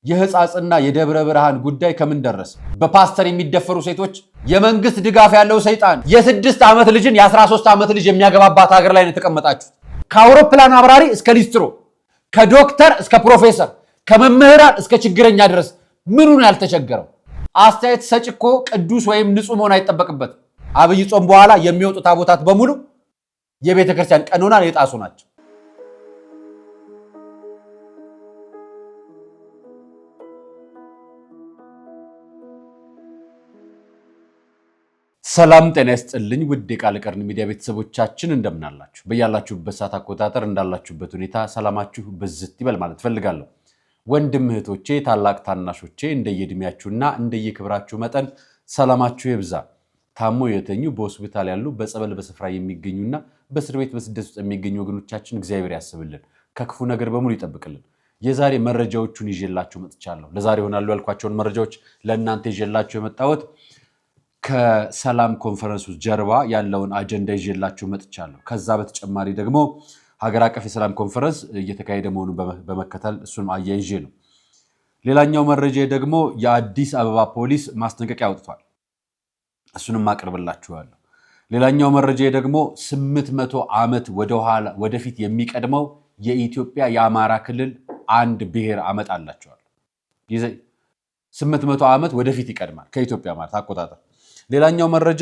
የህፃጽና የደብረ ብርሃን ጉዳይ ከምን ደረሰ? በፓስተር የሚደፈሩ ሴቶች የመንግስት ድጋፍ ያለው ሰይጣን የ6 ዓመት ልጅን የ13 ዓመት ልጅ የሚያገባባት ሀገር ላይ ነው የተቀመጣችሁ። ከአውሮፕላን አብራሪ እስከ ሊስትሮ፣ ከዶክተር እስከ ፕሮፌሰር፣ ከመምህራን እስከ ችግረኛ ድረስ ምኑን ያልተቸገረው? አስተያየት ሰጭ እኮ ቅዱስ ወይም ንጹህ መሆን አይጠበቅበት። አብይ ጾም በኋላ የሚወጡ ታቦታት በሙሉ የቤተክርስቲያን ቀኖናን የጣሱ ናቸው። ሰላም ጤና ይስጥልኝ ውድ የቃል ቀርን ሚዲያ ቤተሰቦቻችን እንደምን አላችሁ? በያላችሁበት ሰዓት አቆጣጠር እንዳላችሁበት ሁኔታ ሰላማችሁ በዝት ይበል ማለት ፈልጋለሁ። ወንድም እህቶቼ፣ ታላቅ ታናሾቼ እንደየእድሜያችሁና እንደየክብራችሁ መጠን ሰላማችሁ ይብዛ። ታሞ የተኙ በሆስፒታል ያሉ በጸበል በስፍራ የሚገኙና በእስር ቤት በስደት ውስጥ የሚገኙ ወገኖቻችን እግዚአብሔር ያስብልን፣ ከክፉ ነገር በሙሉ ይጠብቅልን። የዛሬ መረጃዎቹን ይዤላችሁ መጥቻለሁ። ለዛሬ ይሆናሉ ያልኳቸውን መረጃዎች ለእናንተ ይዤላችሁ የመጣሁት ከሰላም ኮንፈረንሱ ጀርባ ያለውን አጀንዳ ይዤላችሁ መጥቻለሁ። ከዛ በተጨማሪ ደግሞ ሀገር አቀፍ የሰላም ኮንፈረንስ እየተካሄደ መሆኑን በመከተል እሱንም አያይዤ ነው። ሌላኛው መረጃ ደግሞ የአዲስ አበባ ፖሊስ ማስጠንቀቂያ አውጥቷል። እሱንም አቀርብላችኋለሁ። ሌላኛው መረጃ ደግሞ 800 ዓመት ወደፊት የሚቀድመው የኢትዮጵያ የአማራ ክልል አንድ ብሔር አመጣላችኋል። 800 ዓመት ወደፊት ይቀድማል ከኢትዮጵያ ማለት አቆጣጠር። ሌላኛው መረጃ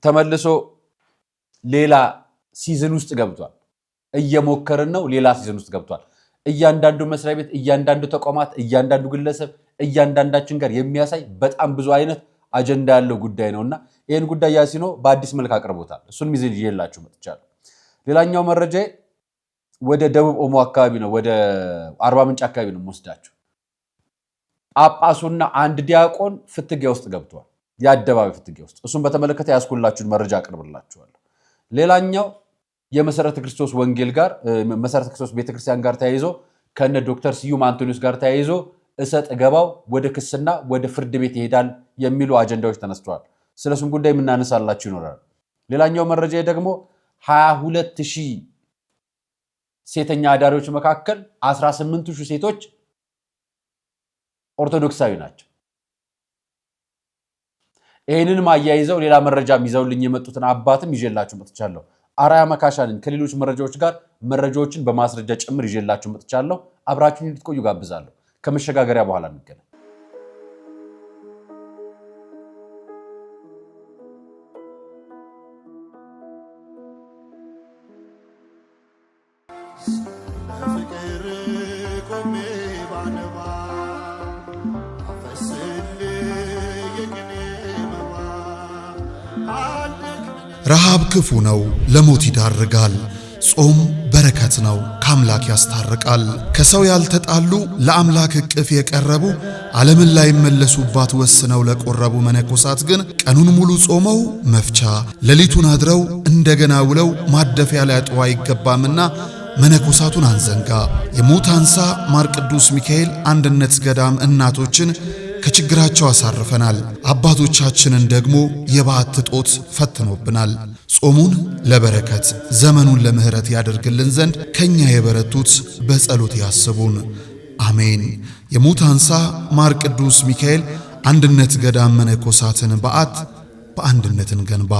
ተመልሶ ሌላ ሲዝን ውስጥ ገብቷል። እየሞከርን ነው። ሌላ ሲዝን ውስጥ ገብቷል። እያንዳንዱ መስሪያ ቤት፣ እያንዳንዱ ተቋማት፣ እያንዳንዱ ግለሰብ፣ እያንዳንዳችን ጋር የሚያሳይ በጣም ብዙ አይነት አጀንዳ ያለው ጉዳይ ነውና ይህን ጉዳይ ያሲኖ በአዲስ መልክ አቅርቦታል። እሱን ይዤላችሁ መጥቻለሁ። ሌላኛው መረጃ ወደ ደቡብ ኦሞ አካባቢ ነው፣ ወደ አርባ ምንጭ አካባቢ ነው የምወስዳችሁ። ጳጳሱና አንድ ዲያቆን ፍትጊያ ውስጥ ገብቷል። የአደባባይ ፍትጊያ ውስጥ። እሱን በተመለከተ ያስኩላችሁን መረጃ አቅርብላችኋለሁ። ሌላኛው የመሰረተ ክርስቶስ ወንጌል ጋር መሰረተ ክርስቶስ ቤተክርስቲያን ጋር ተያይዞ ከነ ዶክተር ስዩም አንቶኒዮስ ጋር ተያይዞ እሰጥ ገባው ወደ ክስና ወደ ፍርድ ቤት ይሄዳል የሚሉ አጀንዳዎች ተነስተዋል። ስለሱም ጉዳይ የምናነሳላችሁ ይኖራል። ሌላኛው መረጃ ደግሞ 22000 ሴተኛ አዳሪዎች መካከል 18000 ሴቶች ኦርቶዶክሳዊ ናቸው። ይህንንም አያይዘው ሌላ መረጃም ይዘውልኝ የመጡትን አባትም ይዤላችሁ መጥቻለሁ። አራያ መካሻንን ከሌሎች መረጃዎች ጋር መረጃዎችን በማስረጃ ጭምር ይዤላችሁ መጥቻለሁ። አብራችሁን እንድትቆዩ ጋብዛለሁ። ከመሸጋገሪያ በኋላ እንገናኝ። ረሃብ ክፉ ነው፣ ለሞት ይዳርጋል። ጾም በረከት ነው፣ ከአምላክ ያስታርቃል። ከሰው ያልተጣሉ ለአምላክ እቅፍ የቀረቡ ዓለምን ላይ መለሱባት ወስነው ለቆረቡ መነኮሳት ግን ቀኑን ሙሉ ጾመው መፍቻ ሌሊቱን አድረው እንደገና ውለው ማደፊያ ሊያጡ አይገባምና መነኮሳቱን አንዘንጋ። የሙት አንሳ ማር ቅዱስ ሚካኤል አንድነት ገዳም እናቶችን ከችግራቸው አሳርፈናል። አባቶቻችንን ደግሞ የበዓት ጦት ፈትኖብናል። ጾሙን ለበረከት ዘመኑን ለምህረት ያደርግልን ዘንድ ከኛ የበረቱት በጸሎት ያስቡን። አሜን። የሙት አንሳ ማር ቅዱስ ሚካኤል አንድነት ገዳም መነኮሳትን በዓት በአንድነት እንገንባ።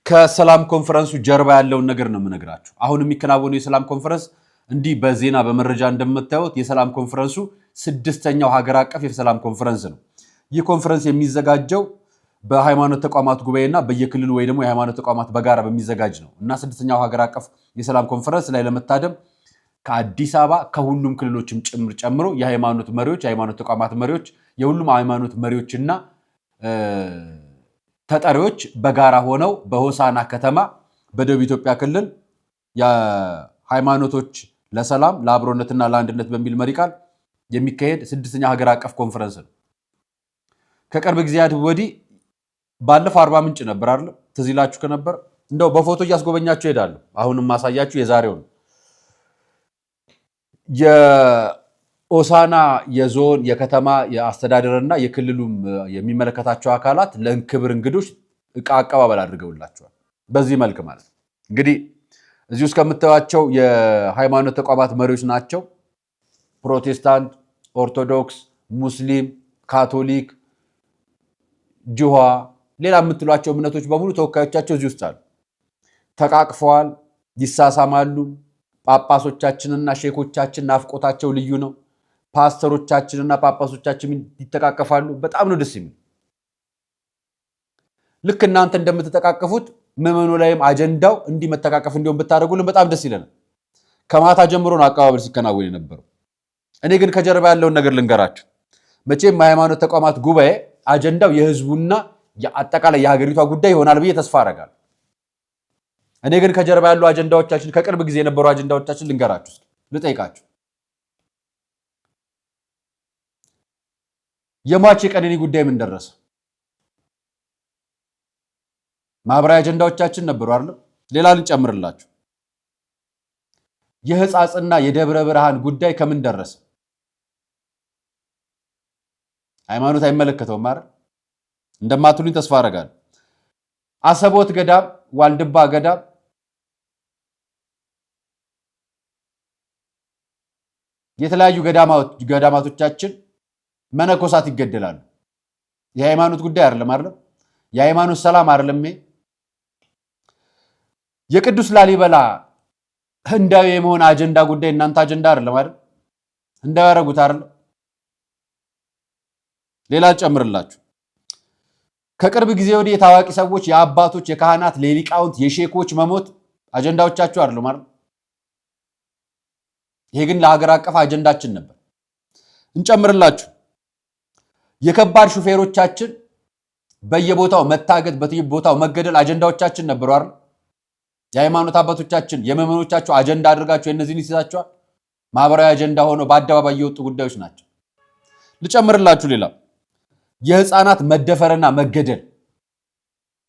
ከሰላም ኮንፈረንሱ ጀርባ ያለውን ነገር ነው የምነግራችሁ። አሁን የሚከናወነው የሰላም ኮንፈረንስ እንዲህ በዜና በመረጃ እንደምታዩት የሰላም ኮንፈረንሱ 6ኛው ሀገር አቀፍ የሰላም ኮንፈረንስ ነው። ይህ ኮንፈረንስ የሚዘጋጀው በሃይማኖት ተቋማት ጉባኤና በየክልሉ ወይ ደግሞ የሃይማኖት ተቋማት በጋራ በሚዘጋጅ ነው እና 6ኛው ሀገር አቀፍ የሰላም ኮንፈረንስ ላይ ለመታደም ከአዲስ አበባ ከሁሉም ክልሎችም ጨምሮ የሃይማኖት መሪዎች፣ የሃይማኖት ተቋማት መሪዎች፣ የሁሉም ሃይማኖት መሪዎችና ተጠሪዎች በጋራ ሆነው በሆሳና ከተማ በደቡብ ኢትዮጵያ ክልል የሃይማኖቶች ለሰላም ለአብሮነትና ለአንድነት በሚል መሪ ቃል የሚካሄድ 6ኛ ሀገር አቀፍ ኮንፈረንስ ነው። ከቅርብ ጊዜያት ወዲህ ባለፈው አርባ ምንጭ ነበር አይደል? ትዝ ይላችሁ ከነበር እንደው በፎቶ እያስጎበኛችሁ ሄዳለሁ። አሁንም ማሳያችሁ የዛሬው ነው። ሆሳዕና የዞን የከተማ የአስተዳደርና የክልሉም የሚመለከታቸው አካላት ለክብር እንግዶች እቃ አቀባበል አድርገውላቸዋል። በዚህ መልክ ማለት ነው። እንግዲህ እዚህ ውስጥ ከምታዩቸው የሃይማኖት ተቋማት መሪዎች ናቸው። ፕሮቴስታንት፣ ኦርቶዶክስ፣ ሙስሊም፣ ካቶሊክ፣ ጅዋ፣ ሌላ የምትሏቸው እምነቶች በሙሉ ተወካዮቻቸው እዚህ ውስጥ አሉ። ተቃቅፈዋል፣ ይሳሳማሉ። ጳጳሶቻችንና ሼኮቻችን ናፍቆታቸው ልዩ ነው። ፓስተሮቻችንና ጳጳሶቻችን ይተቃቀፋሉ። በጣም ነው ደስ የሚል። ልክ እናንተ እንደምትተቃቀፉት ምዕመኑ ላይም አጀንዳው እንዲህ መተቃቀፍ እንዲሆን ብታደርጉልን በጣም ደስ ይለናል። ከማታ ጀምሮ ነው አቀባበል ሲከናወን የነበረው። እኔ ግን ከጀርባ ያለውን ነገር ልንገራችሁ። መቼም የሃይማኖት ተቋማት ጉባኤ አጀንዳው የህዝቡና አጠቃላይ የሀገሪቷ ጉዳይ ይሆናል ብዬ ተስፋ አደርጋለሁ። እኔ ግን ከጀርባ ያሉ አጀንዳዎቻችን ከቅርብ ጊዜ የነበሩ አጀንዳዎቻችን ልንገራችሁ፣ ልጠይቃችሁ። የሟች የቀነኒ ጉዳይ ምን ደረሰ? ማህበራዊ አጀንዳዎቻችን ነበሩ አይደል? ሌላ ልጨምርላችሁ። የሕፃጽና የደብረ ብርሃን ጉዳይ ከምን ደረሰ? ሃይማኖት አይመለከተውም አይደል? እንደማትሉኝ ተስፋ አደርጋለሁ። አሰቦት ገዳም፣ ዋልድባ ገዳም የተለያዩ ገዳማቶቻችን መነኮሳት ይገደላሉ። የሃይማኖት ጉዳይ አይደለም አይደል? የሃይማኖት ሰላም አይደለም። የቅዱስ ላሊበላ ህንዳዊ የመሆን አጀንዳ ጉዳይ እናንተ አጀንዳ አይደለም አይደል? ህንዳዊ ያደረጉት አይደል? ሌላ ጨምርላችሁ። ከቅርብ ጊዜ ወዲህ የታዋቂ ሰዎች፣ የአባቶች፣ የካህናት፣ የሊቃውንት፣ የሼኮች መሞት አጀንዳዎቻችሁ አይደለም አይደል? ይሄ ግን ለሀገር አቀፍ አጀንዳችን ነበር። እንጨምርላችሁ። የከባድ ሹፌሮቻችን በየቦታው መታገት፣ በየቦታው መገደል አጀንዳዎቻችን ነበሩ አይደል? የሃይማኖት አባቶቻችን የመመኖቻቸው አጀንዳ አድርጋቸው የነዚህን ይዛቸዋል። ማህበራዊ አጀንዳ ሆኖ በአደባባይ የወጡ ጉዳዮች ናቸው። ልጨምርላችሁ ሌላ የህፃናት መደፈርና መገደል፣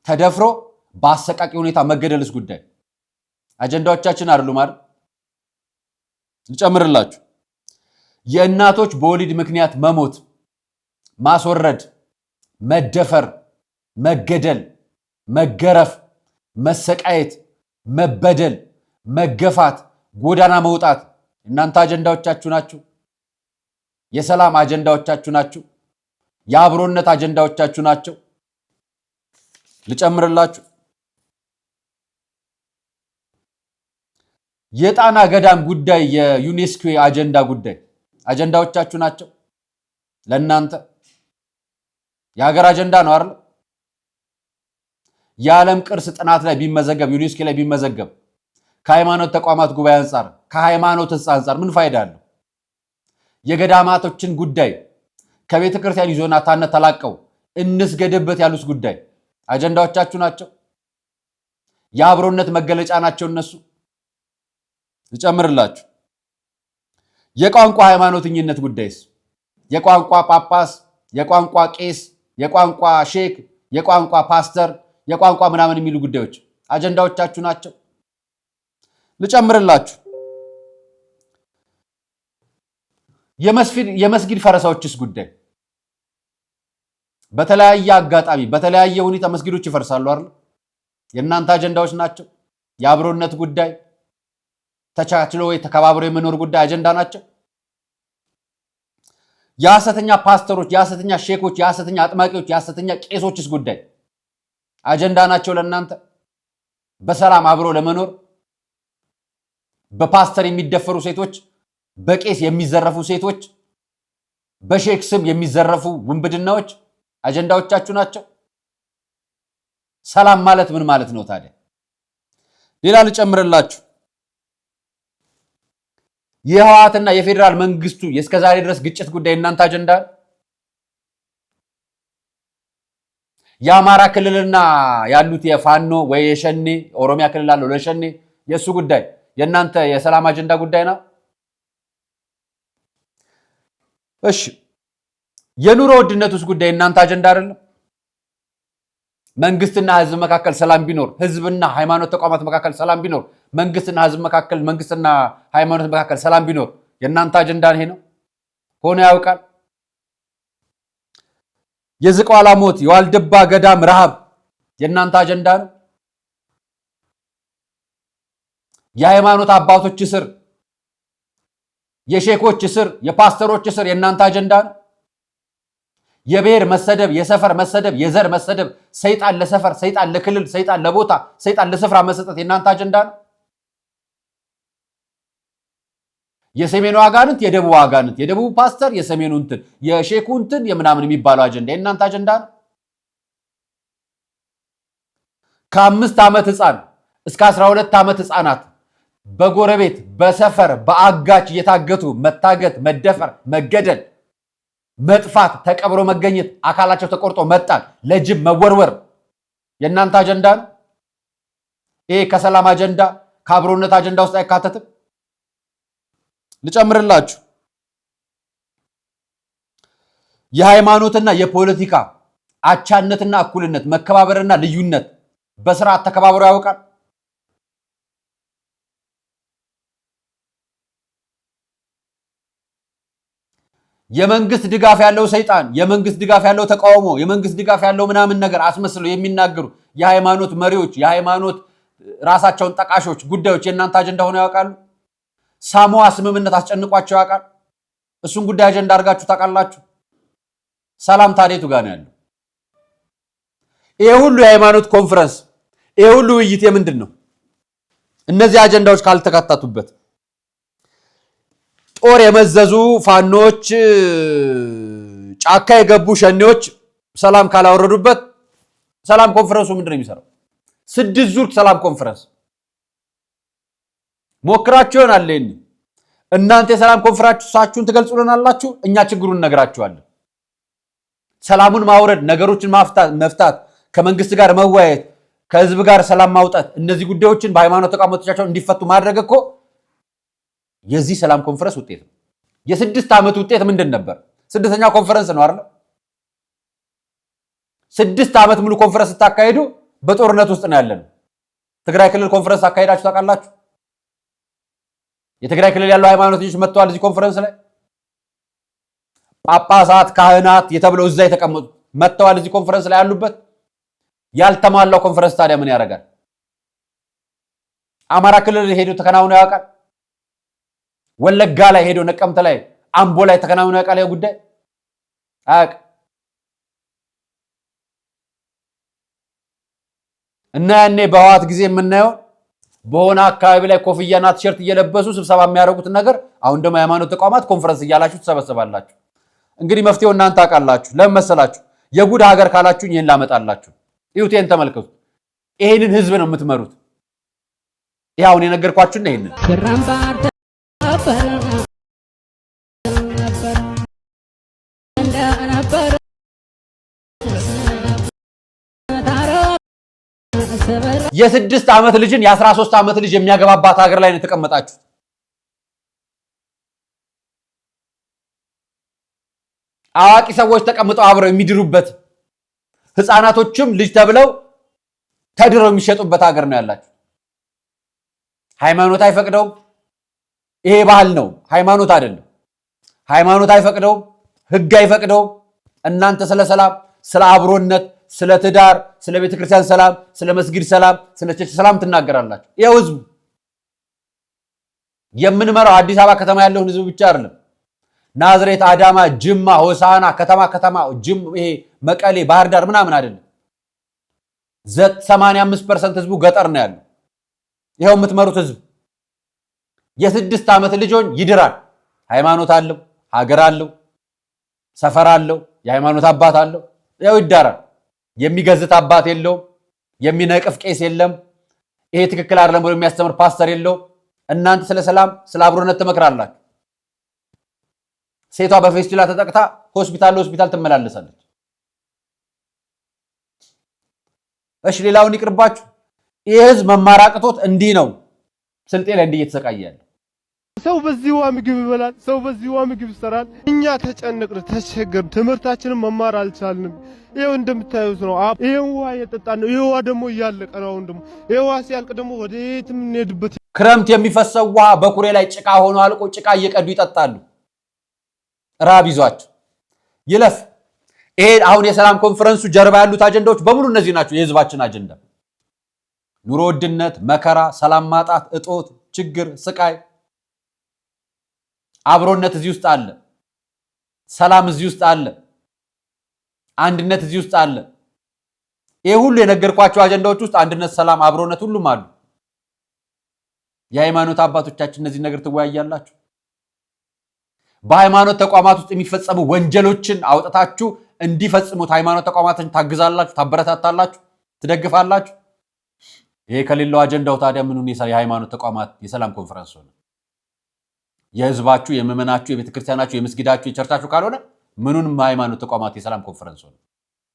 ተደፍሮ በአሰቃቂ ሁኔታ መገደልስ ጉዳይ አጀንዳዎቻችን አይደሉም አይደል? ልጨምርላችሁ የእናቶች በወሊድ ምክንያት መሞት፣ ማስወረድ፣ መደፈር፣ መገደል፣ መገረፍ፣ መሰቃየት፣ መበደል፣ መገፋት፣ ጎዳና መውጣት እናንተ አጀንዳዎቻችሁ ናችሁ። የሰላም አጀንዳዎቻችሁ ናችሁ። የአብሮነት አጀንዳዎቻችሁ ናቸው። ልጨምርላችሁ የጣና ገዳም ጉዳይ የዩኔስኮ አጀንዳ ጉዳይ አጀንዳዎቻችሁ ናቸው። ለእናንተ የሀገር አጀንዳ ነው አይደል? የዓለም ቅርስ ጥናት ላይ ቢመዘገብ ዩኔስኮ ላይ ቢመዘገብ ከሃይማኖት ተቋማት ጉባኤ አንጻር ከሃይማኖት አንጻር ምን ፋይዳ አለው? የገዳማቶችን ጉዳይ ከቤተ ክርስቲያን ይዞናታነት ተላቀው እንስገድበት ያሉት ጉዳይ አጀንዳዎቻችሁ ናቸው። የአብሮነት መገለጫ ናቸው እነሱ። ልጨምርላችሁ የቋንቋ ሃይማኖተኝነት ጉዳይስ የቋንቋ ጳጳስ፣ የቋንቋ ቄስ፣ የቋንቋ ሼክ፣ የቋንቋ ፓስተር፣ የቋንቋ ምናምን የሚሉ ጉዳዮች አጀንዳዎቻችሁ ናቸው። ልጨምርላችሁ የመስጊድ ፈረሳዎችስ ጉዳይ በተለያየ አጋጣሚ በተለያየ ሁኔታ መስጊዶች ይፈርሳሉ አይደል? የእናንተ አጀንዳዎች ናቸው። የአብሮነት ጉዳይ ተቻችሎ ወይ ተከባብሮ የመኖር ጉዳይ አጀንዳ ናቸው። የሐሰተኛ ፓስተሮች፣ የሐሰተኛ ሼኮች፣ የሐሰተኛ አጥማቂዎች፣ የሐሰተኛ ቄሶችስ ጉዳይ አጀንዳ ናቸው ለእናንተ። በሰላም አብሮ ለመኖር በፓስተር የሚደፈሩ ሴቶች፣ በቄስ የሚዘረፉ ሴቶች፣ በሼክ ስም የሚዘረፉ ውንብድናዎች አጀንዳዎቻችሁ ናቸው። ሰላም ማለት ምን ማለት ነው ታዲያ? ሌላ ልጨምርላችሁ የህወሓትና የፌዴራል መንግስቱ የእስከዛሬ ድረስ ግጭት ጉዳይ እናንተ አጀንዳ። የአማራ ክልልና ያሉት የፋኖ ወይ የሸኔ ኦሮሚያ ክልል አለው ለሸኔ የሱ ጉዳይ የእናንተ የሰላም አጀንዳ ጉዳይ ነው። እሺ የኑሮ ውድነቱስ ጉዳይ እናንተ አጀንዳ አይደለም? መንግስትና ህዝብ መካከል ሰላም ቢኖር፣ ህዝብና ሃይማኖት ተቋማት መካከል ሰላም ቢኖር፣ መንግስትና ህዝብ መካከል መንግስትና ሃይማኖት መካከል ሰላም ቢኖር የእናንተ አጀንዳ ይሄ ነው። ሆኖ ያውቃል? የዝቋላ ሞት፣ የዋልድባ ገዳም ረሃብ የእናንተ አጀንዳ ነው? የሃይማኖት አባቶች እስር፣ የሼኮች እስር፣ የፓስተሮች እስር የእናንተ አጀንዳ ነው? የብሔር መሰደብ፣ የሰፈር መሰደብ፣ የዘር መሰደብ፣ ሰይጣን ለሰፈር፣ ሰይጣን ለክልል፣ ሰይጣን ለቦታ፣ ሰይጣን ለስፍራ መሰጠት የእናንተ አጀንዳ ነው? የሰሜኑ አጋንንት፣ የደቡብ አጋንንት፣ የደቡብ ፓስተር፣ የሰሜኑ እንትን፣ የሼኩ እንትን የምናምን የሚባለው አጀንዳ የእናንተ አጀንዳ ነው? ከ5 ዓመት ህፃን እስከ 12 ዓመት ህፃናት በጎረቤት በሰፈር በአጋች እየታገቱ መታገት፣ መደፈር፣ መገደል፣ መጥፋት፣ ተቀብሮ መገኘት፣ አካላቸው ተቆርጦ መጣል፣ ለጅብ መወርወር የእናንተ አጀንዳ ነው? ይሄ ከሰላም አጀንዳ ከአብሮነት አጀንዳ ውስጥ አይካተትም? ልጨምርላችሁ። የሃይማኖትና የፖለቲካ አቻነትና እኩልነት፣ መከባበርና ልዩነት በስርዓት ተከባብሮ ያውቃል? የመንግስት ድጋፍ ያለው ሰይጣን፣ የመንግስት ድጋፍ ያለው ተቃውሞ፣ የመንግስት ድጋፍ ያለው ምናምን ነገር አስመስለው የሚናገሩ የሃይማኖት መሪዎች፣ የሃይማኖት ራሳቸውን ጠቃሾች ጉዳዮች የእናንተ አጀንዳ ሆነው ያውቃሉ? ሳሞአ ስምምነት አስጨንቋቸው ያውቃል? እሱን ጉዳይ አጀንዳ አድርጋችሁ ታውቃላችሁ? ሰላም ታዲያቱ ጋር ነው ያለው? ይሄ ሁሉ የሃይማኖት ኮንፈረንስ፣ ይሄ ሁሉ ውይይት የምንድን ነው? እነዚህ አጀንዳዎች ካልተካተቱበት ጦር የመዘዙ ፋኖች፣ ጫካ የገቡ ሸኔዎች ሰላም ካላወረዱበት ሰላም ኮንፈረንሱ ምንድን ነው የሚሰራው? 6 ዙር ሰላም ኮንፈረንስ ሞክራችሁ ይሆናል። እናንተ የሰላም ኮንፈረንሳችሁን ትገልጹልናላችሁ፣ እኛ ችግሩን እነግራችኋለን። ሰላሙን ማውረድ፣ ነገሮችን መፍታት፣ ከመንግስት ጋር መወያየት፣ ከህዝብ ጋር ሰላም ማውጣት፣ እነዚህ ጉዳዮችን በሃይማኖት ተቋሞቻቸው እንዲፈቱ ማድረግ እኮ የዚህ ሰላም ኮንፈረንስ ውጤት ነው። የ6 ዓመት ውጤት ምንድን ነበር? 6ኛ ኮንፈረንስ ነው አይደል? 6 ዓመት ሙሉ ኮንፈረንስ ስታካሄዱ በጦርነት ውስጥ ነው ያለነው። ትግራይ ክልል ኮንፈረንስ አካሄዳችሁ ታውቃላችሁ? የትግራይ ክልል ያለው ሃይማኖተኞች መጥተዋል እዚህ ኮንፈረንስ ላይ። ጳጳሳት፣ ካህናት የተብለው እዛ የተቀመጡ መጥተዋል እዚህ ኮንፈረንስ ላይ ያሉበት። ያልተሟላው ኮንፈረንስ ታዲያ ምን ያደርጋል? አማራ ክልል ሄዶ ተከናውኖ ያውቃል? ወለጋ ላይ ሄዶ ነቀምት ላይ አምቦ ላይ ተከናውኖ ያውቃል? ይሄ ጉዳይ አያውቅም። እና ያኔ በህወሓት ጊዜ የምናየው በሆነ አካባቢ ላይ ኮፍያና ቲሸርት እየለበሱ ስብሰባ የሚያደርጉትን ነገር አሁን ደግሞ የሃይማኖት ተቋማት ኮንፈረንስ እያላችሁ ትሰበሰባላችሁ። እንግዲህ መፍትሄው እናንተ አውቃላችሁ። ለምን መሰላችሁ? የጉድ ሀገር ካላችሁ ይሄን ላመጣላችሁ። ይሁቴን ተመልከቱ። ይሄንን ህዝብ ነው የምትመሩት። ይሄ አሁን የነገርኳችሁና ይሄንን የ6 ዓመት ልጅን የ13 ዓመት ልጅ የሚያገባባት ሀገር ላይ ነው የተቀመጣችሁት። አዋቂ ሰዎች ተቀምጠው አብረው የሚድሩበት፣ ህፃናቶችም ልጅ ተብለው ተድረው የሚሸጡበት ሀገር ነው ያላችሁ። ሃይማኖት አይፈቅደውም። ይሄ ባህል ነው፣ ሃይማኖት አይደለም። ሃይማኖት አይፈቅደውም፣ ህግ አይፈቅደውም። እናንተ ስለ ሰላም፣ ስለ አብሮነት፣ ስለ ትዳር፣ ስለ ቤተክርስቲያን ሰላም፣ ስለ መስጊድ ሰላም፣ ስለ ቸርች ሰላም ትናገራላችሁ። ይሄው ህዝቡ የምንመራው አዲስ አበባ ከተማ ያለውን ህዝብ ብቻ አይደለም። ናዝሬት፣ አዳማ፣ ጅማ፣ ሆሳና ከተማ ይሄ መቀሌ፣ ባህር ዳር ምናምን አይደለም። 85% ህዝቡ ገጠር ነው ያለው። ይሄው የምትመሩት ህዝብ የ6 ዓመት ልጆን ይድራል። ሃይማኖት አለው፣ ሀገር አለው፣ ሰፈር አለው፣ የሃይማኖት አባት አለው። ያው ይዳራል። የሚገዝት አባት የለውም፣ የሚነቅፍ ቄስ የለም፣ ይሄ ትክክል አይደለም ብሎ የሚያስተምር ፓስተር የለው። እናንተ ስለ ሰላም ስለ አብሮነት ትመክራላችሁ። ሴቷ በፌስቱላ ተጠቅታ ሆስፒታል ትመላለሳለች። እሺ ሌላውን ይቅርባችሁ። ይሄ ህዝብ መማራቅቶት እንዲህ ነው ስልጤ ላይ እንዲህ እየተሰቃየ ያለ። ሰው በዚህ ውሃ ምግብ ይበላል፣ ሰው በዚህ ውሃ ምግብ ይሰራል። እኛ ተጨነቅን፣ ተቸገርን፣ ትምህርታችንን መማር አልቻልንም። ይሄው እንደምታዩት ነው። ይሄ ውሃ እየጠጣን ነው። ይሄ ውሃ ደግሞ እያለቀ ነው። አሁን ደግሞ ይሄ ውሃ ሲያልቅ ደግሞ ወዴትም እንሄድበት። ክረምት የሚፈሰው ውሃ በኩሬ ላይ ጭቃ ሆኖ አልቆ ጭቃ እየቀዱ ይጠጣሉ። ራብ ይዟቸው ይለፍ። ይሄ አሁን የሰላም ኮንፈረንሱ ጀርባ ያሉት አጀንዳዎች በሙሉ እነዚህ ናቸው። የህዝባችን አጀንዳ ኑሮ ውድነት፣ መከራ፣ ሰላም ማጣት፣ እጦት፣ ችግር፣ ስቃይ፣ አብሮነት እዚህ ውስጥ አለ። ሰላም እዚህ ውስጥ አለ። አንድነት እዚህ ውስጥ አለ። ይሄ ሁሉ የነገርኳቸው አጀንዳዎች ውስጥ አንድነት፣ ሰላም፣ አብሮነት ሁሉም አሉ። የሃይማኖት አባቶቻችን እነዚህ ነገር ትወያያላችሁ። በሃይማኖት ተቋማት ውስጥ የሚፈጸሙ ወንጀሎችን አውጥታችሁ እንዲፈጽሙት ሃይማኖት ተቋማትን ታግዛላችሁ፣ ታበረታታላችሁ፣ ትደግፋላችሁ። ይሄ ከሌላው አጀንዳው ታዲያ ምኑን የሃይማኖት ተቋማት የሰላም ኮንፈረንስ ሆነ? የህዝባችሁ፣ የምዕመናችሁ፣ የቤተክርስቲያናችሁ፣ የመስጊዳችሁ፣ የቸርቻችሁ ካልሆነ ምኑንም ሃይማኖት ተቋማት የሰላም ኮንፈረንስ ሆነ?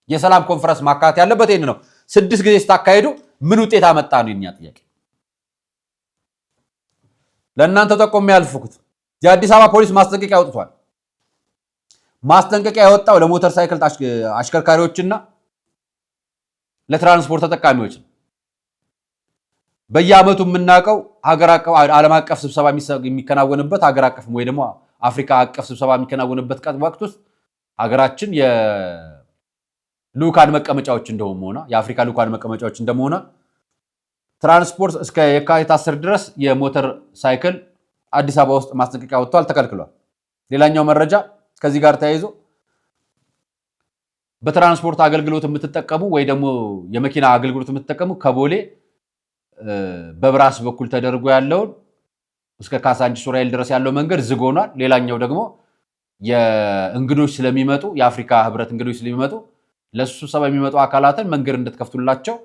የሰላም ኮንፈረንስ ማካተት ያለበት ይሄን ነው። 6 ጊዜ ስታካሄዱ ምን ውጤት አመጣ ነው የኛ ጥያቄ። ለእናንተ ጠቆም ያልፉኩት የአዲስ አበባ ፖሊስ ማስጠንቀቂያ አውጥቷል። ማስጠንቀቂያ ያወጣው ለሞተር ሳይክል አሽከርካሪዎችና ለትራንስፖርት ተጠቃሚዎች ነው። በየአመቱ የምናውቀው ሀገር አቀፍ ዓለም አቀፍ ስብሰባ የሚከናወንበት ሀገር አቀፍ ወይ ደግሞ አፍሪካ አቀፍ ስብሰባ የሚከናወንበት ወቅት ውስጥ ሀገራችን የልኡካን መቀመጫዎች እንደሆነ የአፍሪካ ልኡካን መቀመጫዎች እንደሆነ ትራንስፖርት እስከ የካቲት 10 ድረስ የሞተር ሳይክል አዲስ አበባ ውስጥ ማስጠንቀቂያ ወጥቷል፣ ተከልክሏል። ሌላኛው መረጃ ከዚህ ጋር ተያይዞ በትራንስፖርት አገልግሎት የምትጠቀሙ ወይ ደግሞ የመኪና አገልግሎት የምትጠቀሙ ከቦሌ በብራስ በኩል ተደርጎ ያለውን እስከ ካሳንቺስ ሱራኤል ድረስ ያለው መንገድ ዝግ ሆኗል። ሌላኛው ደግሞ የእንግዶች ስለሚመጡ የአፍሪካ ህብረት እንግዶች ስለሚመጡ ለሱ ስብሰባ የሚመጡ አካላትን መንገድ እንድትከፍቱላቸው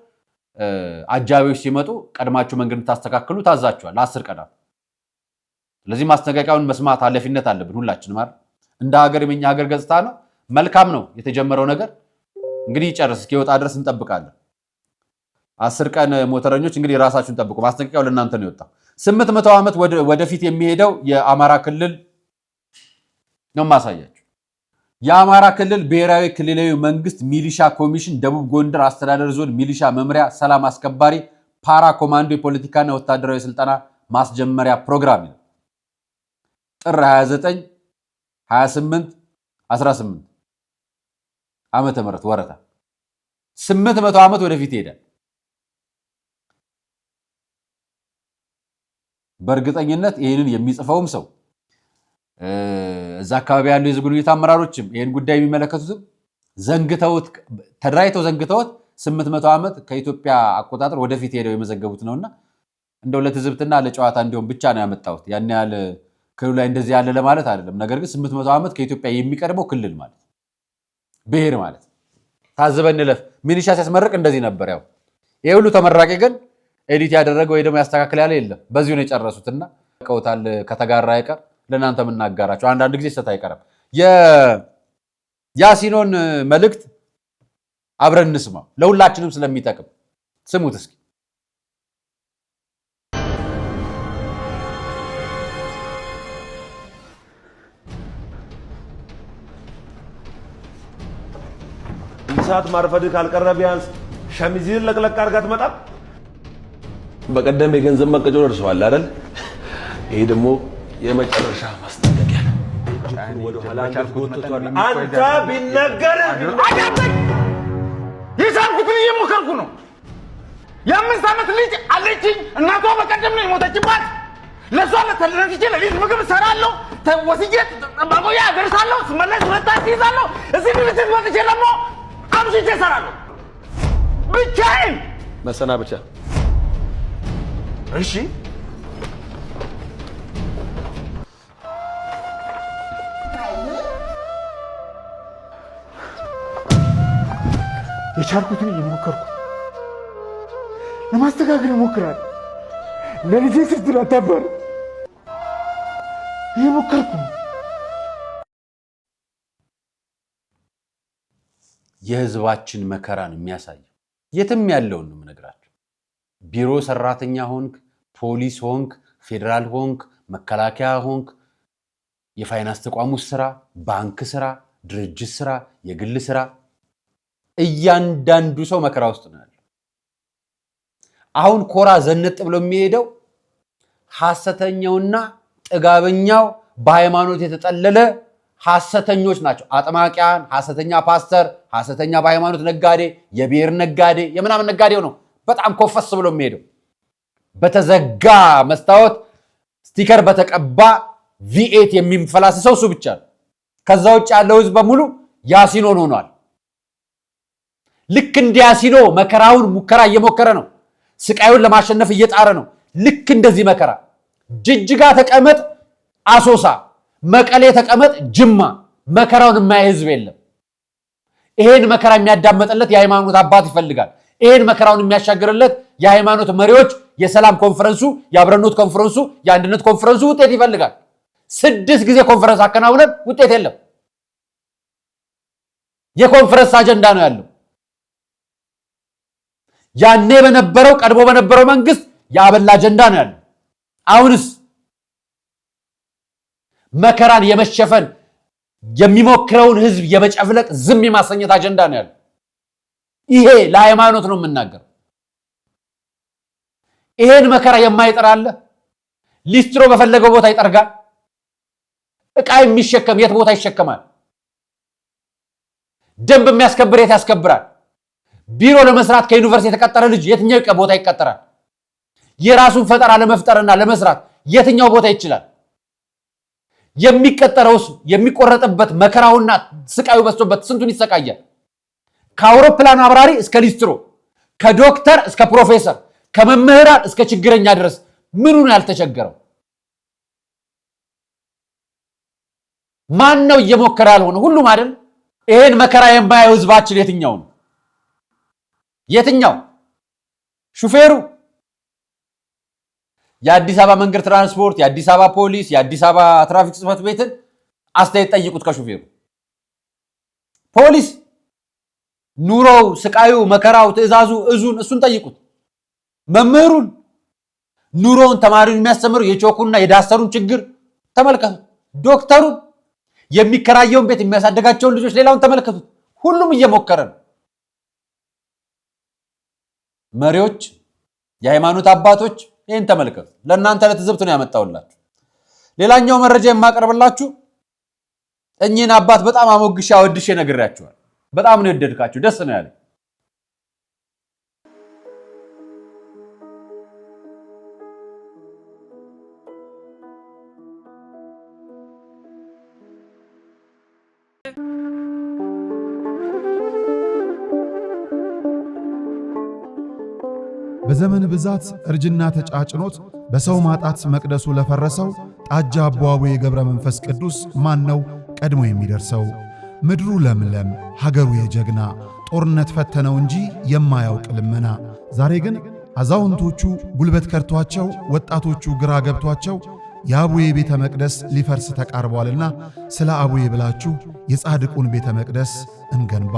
አጃቢዎች ሲመጡ ቀድማችሁ መንገድ እንድታስተካክሉ ታዛችኋል ለ10 ቀናት። ስለዚህ ማስጠንቀቂያውን መስማት ኃላፊነት አለብን ሁላችንም አይደል? እንደ ሀገር የኛ ሀገር ገጽታ ነው። መልካም ነው የተጀመረው ነገር እንግዲህ ይጨርስ እስኪወጣ ድረስ እንጠብቃለን። 10 ቀን ሞተረኞች እንግዲህ ራሳችሁን ጠብቁ። ማስጠንቀቂያው ለእናንተ ነው የወጣው። 800 ዓመት ወደፊት የሚሄደው የአማራ ክልል ነው ማሳያችሁ። የአማራ ክልል ብሔራዊ ክልላዊ መንግስት ሚሊሻ ኮሚሽን ደቡብ ጎንደር አስተዳደር ዞን ሚሊሻ መምሪያ ሰላም አስከባሪ ፓራ ኮማንዶ የፖለቲካና ወታደራዊ ስልጠና ማስጀመሪያ ፕሮግራም ነው። ጥር 29 28 18 ዓመተ ምህረት ወረታ 800 ዓመት ወደፊት ይሄዳል። በእርግጠኝነት ይሄንን የሚጽፈውም ሰው እዛ አካባቢ ያሉ የህዝብ ግንኙነት አመራሮችም ይሄን ጉዳይ የሚመለከቱትም ዘንግተውት ተደራይተው ዘንግተውት 800 ዓመት ከኢትዮጵያ አቆጣጠር ወደፊት ሄደው የመዘገቡት ነውና እንደው ለትዝብትና ለጨዋታ እንዲሆን ብቻ ነው ያመጣሁት። ያን ያህል ክልሉ ላይ እንደዚህ ያለ ለማለት አይደለም። ነገር ግን 800 ዓመት ከኢትዮጵያ የሚቀርበው ክልል ማለት ብሔር ማለት ታዝበን እንለፍ። ሚሊሻ ሲያስመርቅ እንደዚህ ነበር። ያው ይሄ ሁሉ ተመራቂ ግን ኤዲት ያደረገ ወይ ደግሞ ያስተካክል ያለ የለም። በዚሁ ነው የጨረሱትና ቀውታል። ከተጋራ አይቀር ለእናንተ የምናጋራቸው አንዳንድ ጊዜ ስህተት አይቀርም። የያሲኖን መልእክት አብረን እንስማው፣ ለሁላችንም ስለሚጠቅም ስሙት እስኪ። ሰዓት ማርፈድ ካልቀረ ቢያንስ ሸሚዝን ለቅለቅ አድርጋ ትመጣም። በቀደም የገንዘብ መቀጮ ደርሰዋል አይደል? ይሄ ደግሞ የመጨረሻ ማስጠንቀቂያ ነው። አንተ ቢነገር የሳልኩትን እየሞከርኩ ነው። የ5 ዓመት ልጅ አለችኝ። እናቷ በቀደም ነው የሞተችባት። ለሷ ለተለነፍቼ ለሊት ምግብ እሰራለሁ፣ ወስጄ ማቆያ አደርሳለሁ። ስመለስ ሁለታችን ይዛለሁ። እዚህ ቤት መጥቼ ደግሞ አምሽቼ እሰራለሁ ብቻዬን። መሰናበቻ እሺ የቻልኩትን እየሞከርኩ ለማስተካከል እሞክራለሁ። ለልጄ ስትል አታባር እየሞከርኩ ነው። የህዝባችን መከራ ነው የሚያሳየው። የትም ያለውን ነው የምነግራችሁ። ቢሮ ሰራተኛ ሆንክ፣ ፖሊስ ሆንክ፣ ፌዴራል ሆንክ፣ መከላከያ ሆንክ፣ የፋይናንስ ተቋም ውስጥ ስራ፣ ባንክ ስራ፣ ድርጅት ስራ፣ የግል ስራ፣ እያንዳንዱ ሰው መከራ ውስጥ ነው ያለው። አሁን ኮራ ዘነጥ ብሎ የሚሄደው ሐሰተኛውና ጥጋበኛው በሃይማኖት የተጠለለ ሐሰተኞች ናቸው። አጥማቂያን፣ ሐሰተኛ ፓስተር፣ ሐሰተኛ በሃይማኖት ነጋዴ፣ የብሔር ነጋዴ፣ የምናምን ነጋዴው ነው በጣም ኮፈስ ብሎ የሚሄደው። በተዘጋ መስታወት ስቲከር በተቀባ V8 የሚንፈላስሰው እሱ ብቻ ነው። ከዛ ውጭ ያለው ህዝብ በሙሉ ያሲኖን ሆኗል። ልክ እንደ ያሲኖ መከራውን ሙከራ እየሞከረ ነው። ስቃዩን ለማሸነፍ እየጣረ ነው። ልክ እንደዚህ መከራ ጅጅጋ ተቀመጥ አሶሳ፣ መቀሌ ተቀመጥ ጅማ፣ መከራውን የማያይ ህዝብ የለም። ይሄን መከራ የሚያዳመጥለት የሃይማኖት አባት ይፈልጋል። ይሄን መከራውን የሚያሻግርለት የሃይማኖት መሪዎች፣ የሰላም ኮንፈረንሱ፣ የአብረኖት ኮንፈረንሱ፣ የአንድነት ኮንፈረንሱ ውጤት ይፈልጋል። 6 ጊዜ ኮንፈረንስ አከናውነን ውጤት የለም። የኮንፈረንስ አጀንዳ ነው ያለው። ያኔ በነበረው ቀድሞ በነበረው መንግስት የአበል አጀንዳ ነው ያለው። አሁንስ መከራን የመሸፈን የሚሞክረውን ህዝብ የመጨፍለቅ ዝም የማሰኘት አጀንዳ ነው ያለው። ይሄ ለሃይማኖት ነው የምናገረው። ይሄን መከራ የማይጠራለ ሊስትሮ በፈለገው ቦታ ይጠርጋል። ዕቃ የሚሸከም የት ቦታ ይሸከማል? ደንብ የሚያስከብር የት ያስከብራል? ቢሮ ለመስራት ከዩኒቨርሲቲ የተቀጠረ ልጅ የትኛው ቦታ ይቀጠራል? የራሱን ፈጠራ ለመፍጠርና ለመስራት የትኛው ቦታ ይችላል? የሚቀጠረውስ የሚቆረጥበት መከራውና ስቃዩ በዝቶበት ስንቱን ይሰቃያል? ከአውሮፕላን አብራሪ እስከ ሊስትሮ፣ ከዶክተር እስከ ፕሮፌሰር፣ ከመምህራን እስከ ችግረኛ ድረስ ምኑን ያልተቸገረው? ማን ነው እየሞከረ ያልሆነ? ሁሉም አይደል? ይሄን መከራ የማያየው ህዝባችን የትኛው ነው? የትኛው? ሹፌሩ፣ የአዲስ አበባ መንገድ ትራንስፖርት፣ የአዲስ አበባ ፖሊስ፣ የአዲስ አበባ ትራፊክ ጽሕፈት ቤትን አስተያየት ጠይቁት ከሹፌሩ። ፖሊስ ኑሮው፣ ስቃዩ፣ መከራው፣ ትዕዛዙ፣ እዙን እሱን ጠይቁት። መምህሩን ኑሮውን፣ ተማሪውን የሚያስተምሩ የቾኩና የዳሰሩን ችግር ተመልከቱት። ዶክተሩን የሚከራየውን ቤት የሚያሳደጋቸውን ልጆች ሌላውን ተመልከቱት። ሁሉም እየሞከረ ነው። መሪዎች፣ የሃይማኖት አባቶች ይህን ተመልከቱ። ለእናንተ ለትዝብት ነው ያመጣውላችሁ። ሌላኛው መረጃ የማቀርብላችሁ እኚህን አባት በጣም አሞግሻ ወድሼ ነግሬያችኋል። በጣም ነው የወደድካችሁ፣ ደስ ነው ያለኝ። በዘመን ብዛት እርጅና ተጫጭኖት በሰው ማጣት መቅደሱ ለፈረሰው ጣጃ አቦአቡ የገብረ መንፈስ ቅዱስ ማን ነው ቀድሞ የሚደርሰው? ምድሩ ለምለም ሀገሩ የጀግና ጦርነት ፈተነው እንጂ የማያውቅ ልመና። ዛሬ ግን አዛውንቶቹ ጉልበት ከርቷቸው፣ ወጣቶቹ ግራ ገብቷቸው የአቡዬ ቤተ መቅደስ ሊፈርስ ተቃርቧልና ስለ አቡዬ ብላችሁ የጻድቁን ቤተ መቅደስ እንገንባ።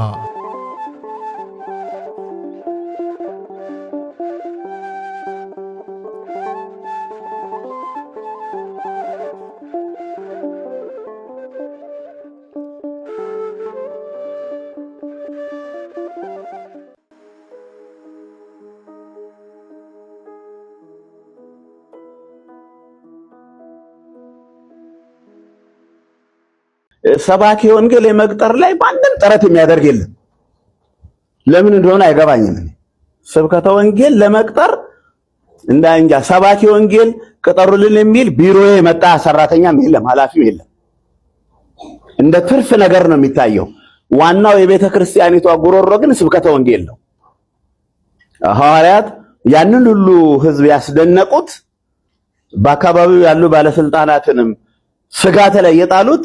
ሰባኪ ወንጌል የመቅጠር ላይ ማንም ጥረት የሚያደርግ የለም። ለምን እንደሆነ አይገባኝም። ስብከተ ወንጌል ለመቅጠር እንዳንጃ ሰባኪ ወንጌል ቅጠሩልን የሚል ቢሮ የመጣ ሰራተኛም የለም፣ ኃላፊም የለም። እንደ ትርፍ ነገር ነው የሚታየው። ዋናው የቤተ ክርስቲያኒቷ ጉሮሮ ግን ስብከተ ወንጌል ነው። ሐዋርያት ያንን ሁሉ ህዝብ ያስደነቁት በአካባቢው ያሉ ባለስልጣናትንም ስጋት ላይ የጣሉት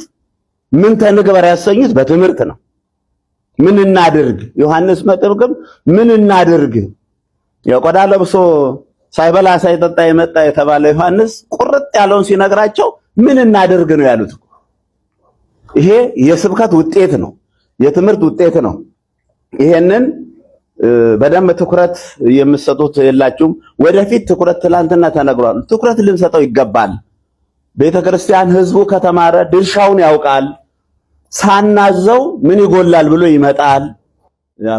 ምን ተንግበር ያሰኙት በትምህርት ነው። ምን እናድርግ? ዮሐንስ መጥምቅም ምን እናድርግ? የቆዳ ለብሶ ሳይበላ ሳይጠጣ የመጣ የተባለ ዮሐንስ ቁርጥ ያለውን ሲነግራቸው ምን እናድርግ ነው ያሉት። ይሄ የስብከት ውጤት ነው፣ የትምህርት ውጤት ነው። ይሄንን በደንብ ትኩረት የምትሰጡት የላችሁም። ወደፊት ትኩረት ትላንትና ተነግሯል፣ ትኩረት ልንሰጠው ይገባል። ቤተክርስቲያን ህዝቡ ከተማረ ድርሻውን ያውቃል። ሳናዘው ምን ይጎላል ብሎ ይመጣል።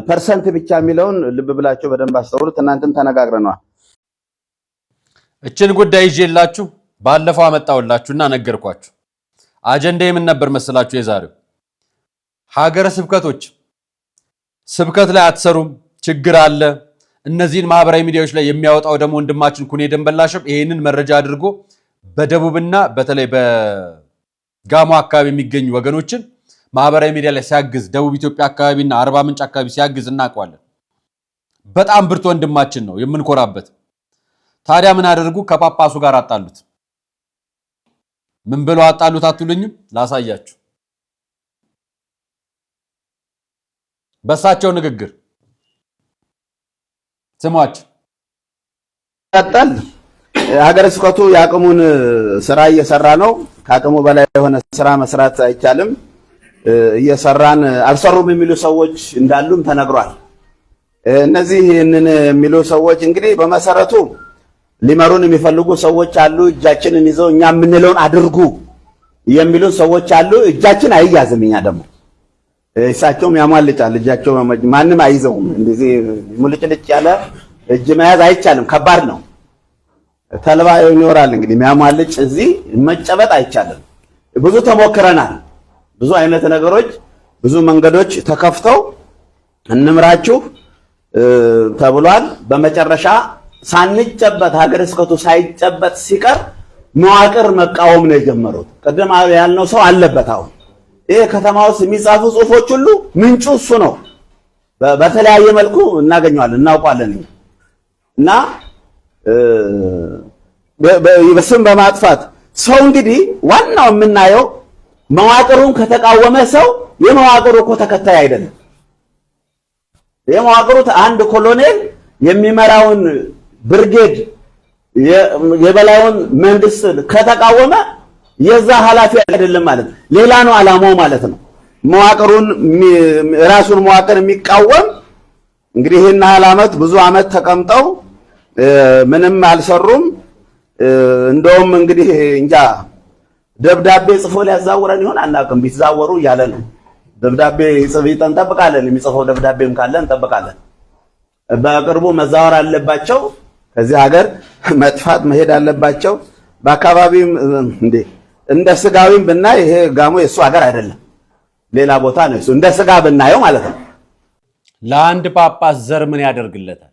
ፐርሰንት ብቻ የሚለውን ልብ ብላችሁ በደንብ አስተውሉት። እናንተም ተነጋግረናል። እችን ጉዳይ ይዤላችሁ ባለፈው አመጣውላችሁና ነገርኳችሁ። አጀንዳ የምን ነበር መስላችሁ? የዛሬው ሀገረ ስብከቶች ስብከት ላይ አትሰሩም፣ ችግር አለ። እነዚህን ማህበራዊ ሚዲያዎች ላይ የሚያወጣው ደግሞ ወንድማችን ኩኔ ደንበላሽም ይሄንን መረጃ አድርጎ በደቡብና በተለይ በጋሞ አካባቢ የሚገኙ ወገኖችን ማህበራዊ ሚዲያ ላይ ሲያግዝ፣ ደቡብ ኢትዮጵያ አካባቢና አርባ ምንጭ አካባቢ ሲያግዝ እናውቀዋለን። በጣም ብርቱ ወንድማችን ነው የምንኮራበት። ታዲያ ምን አደረጉ? ከጳጳሱ ጋር አጣሉት። ምን ብለው አጣሉት አትሉኝም? ላሳያችሁ። በሳቸው ንግግር ስሟቸው። ቀጠል ሀገረ ስብከቱ ያቅሙን ስራ እየሰራ ነው። ከአቅሙ በላይ የሆነ ስራ መስራት አይቻልም። እየሰራን አልሰሩም የሚሉ ሰዎች እንዳሉም ተነግሯል። እነዚህ ይህንን የሚሉ ሰዎች እንግዲህ በመሰረቱ ሊመሩን የሚፈልጉ ሰዎች አሉ። እጃችንን ይዘው እኛ የምንለውን አድርጉ የሚሉ ሰዎች አሉ። እጃችን አይያዝም። እኛ ደግሞ እሳቸውም ያሟልጫል። እጃቸው ማንም አይዘውም። እንደዚህ ሙልጭልጭ ያለ እጅ መያዝ አይቻልም። ከባድ ነው። ተልባ ይኖራል እንግዲህ የሚያሟልጭ እዚህ መጨበጥ አይቻልም። ብዙ ተሞክረናል። ብዙ አይነት ነገሮች፣ ብዙ መንገዶች ተከፍተው እንምራችሁ ተብሏል። በመጨረሻ ሳንጨበጥ ሀገረ ስብከቱ ሳይጨበጥ ሲቀር መዋቅር መቃወም ነው የጀመሩት። ቅድም ያልነው ሰው አለበት። አሁን ይሄ ከተማ ውስጥ የሚጻፉ ጽሁፎች ሁሉ ምንጩ እሱ ነው። በተለያየ መልኩ እናገኘዋለን፣ እናውቋለን። እና በስም በማጥፋት ሰው እንግዲህ ዋናው የምናየው መዋቅሩን ከተቃወመ ሰው የመዋቅሩ እኮ ተከታይ አይደለም። የመዋቅሩ አንድ ኮሎኔል የሚመራውን ብርጌድ የበላዩን መንግስት ከተቃወመ የዛ ኃላፊ አይደለም ማለት ነው። ሌላ ነው አላማው ማለት ነው። መዋቅሩን ራሱን መዋቅር የሚቃወም እንግዲህ ይሄን ዓመት ብዙ ዓመት ተቀምጠው ምንም አልሰሩም። እንደውም እንግዲህ እንጃ ደብዳቤ ጽፎ ሊያዛውረን ይሆን አናውቅም። ቢዛወሩ እያለ ነው። ደብዳቤ ጽፎ እንጠብቃለን። የሚጽፈው ደብዳቤም ካለ እንጠብቃለን። በቅርቡ መዛወር አለባቸው። ከዚህ ሀገር መጥፋት መሄድ አለባቸው። በአካባቢም እንደ ስጋዊም ብናይ ይሄ ጋሞ የሱ ሀገር አይደለም፣ ሌላ ቦታ ነው። እሱ እንደ ስጋ ብናየው ማለት ነው። ለአንድ ጳጳስ ዘር ምን ያደርግለታል?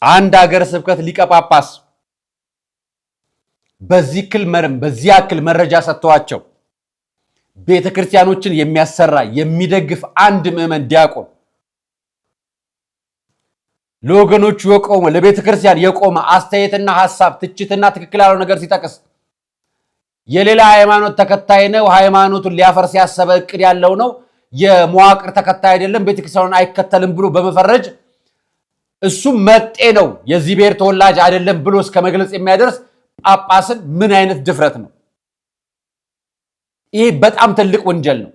አንድ ሀገረ ስብከት ሊቀ ጳጳስ በዚህ ያክል መረጃ ሰጥተዋቸው ቤተክርስቲያኖችን የሚያሰራ የሚደግፍ አንድ ምዕመን ዲያቆን ለወገኖቹ የቆመ ለቤተክርስቲያን የቆመ አስተያየትና ሐሳብ ትችትና ትክክል ያለው ነገር ሲጠቅስ የሌላ ሃይማኖት ተከታይ ነው፣ ሃይማኖቱን ሊያፈርስ ያሰበ እቅድ ያለው ነው፣ የመዋቅር ተከታይ አይደለም፣ ቤተክርስቲያኑን አይከተልም ብሎ በመፈረጅ እሱም መጤ ነው የዚህ ብሔር ተወላጅ አይደለም ብሎ እስከ መግለጽ የሚያደርስ ጳጳስን ምን አይነት ድፍረት ነው? ይሄ በጣም ትልቅ ወንጀል ነው።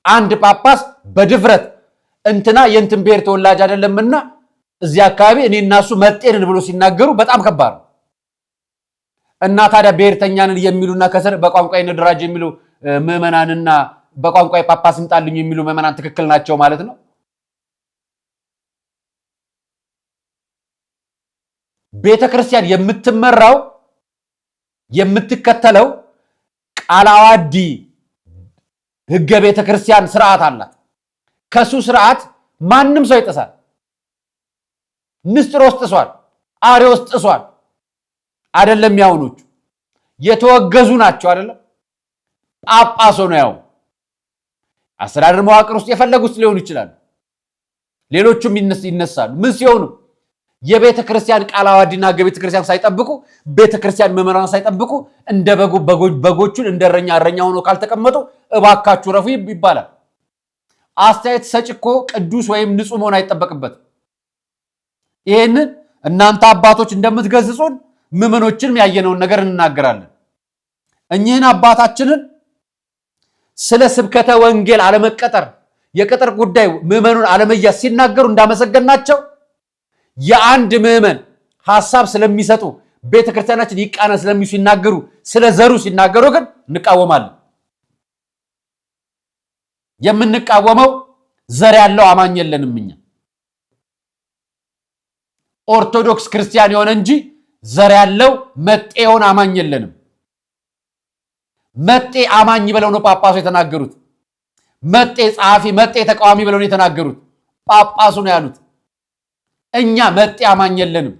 አንድ ጳጳስ በድፍረት እንትና የእንትን ብሔር ተወላጅ አይደለምና እዚህ አካባቢ እኔና እሱ መጤንን ብሎ ሲናገሩ በጣም ከባድ ነው። እና ታዲያ ብሔርተኛንን የሚሉና ከስር በቋንቋ እንደራጅ የሚሉ ምዕመናንና በቋንቋ ጳጳስ እንጣልኝ የሚሉ ምዕመናን ትክክል ናቸው ማለት ነው? ቤተክርስቲያን የምትመራው የምትከተለው ቃለ ዓዋዲ ሕገ ቤተክርስቲያን ስርዓት አላት። ከሱ ስርዓት ማንም ሰው ይጥሳል። ንስጥሮስ ጥሷል፣ አርዮስ ጥሷል። አይደለም ያውኖቹ የተወገዙ ናቸው። አይደለም ጳጳስ ነው ያው አስተዳደር መዋቅር ውስጥ የፈለጉት ሊሆኑ ይችላሉ። ሌሎቹም ይነሳሉ። ምን ሲሆኑ የቤተክርስቲያን ቃለ ዓዋዲና ሕገ ቤተክርስቲያን ሳይጠብቁ ቤተክርስቲያን መመራን ሳይጠብቁ እንደ በጎቹን እንደ እረኛ ሆኖ ካልተቀመጡ እባካችሁ ረፉ ይባላል። አስተያየት ሰጭ እኮ ቅዱስ ወይም ንጹህ መሆን አይጠበቅበትም። ይሄንን እናንተ አባቶች እንደምትገዝጹን ምዕመኖችንም ያየነውን ነገር እንናገራለን። እኚህን አባታችንን ስለ ስብከተ ወንጌል አለመቀጠር፣ የቅጥር ጉዳይ ምዕመኑን አለመያዝ ሲናገሩ እንዳመሰገናቸው የአንድ ምዕመን ሐሳብ ስለሚሰጡ ቤተክርስቲያናችን ይቃና ስለሚሉ ሲናገሩ ስለ ዘሩ ሲናገሩ ግን እንቃወማለን። የምንቃወመው ዘር ያለው አማኝ የለንም። እኛ ኦርቶዶክስ ክርስቲያን የሆነ እንጂ ዘር ያለው መጤ የሆነ አማኝ የለንም። መጤ አማኝ ብለው ነው ጳጳሱ የተናገሩት። መጤ ጸሐፊ፣ መጤ ተቃዋሚ ብለው ነው የተናገሩት። ጳጳሱ ነው ያሉት። እኛ መጤ አማኝ የለንም።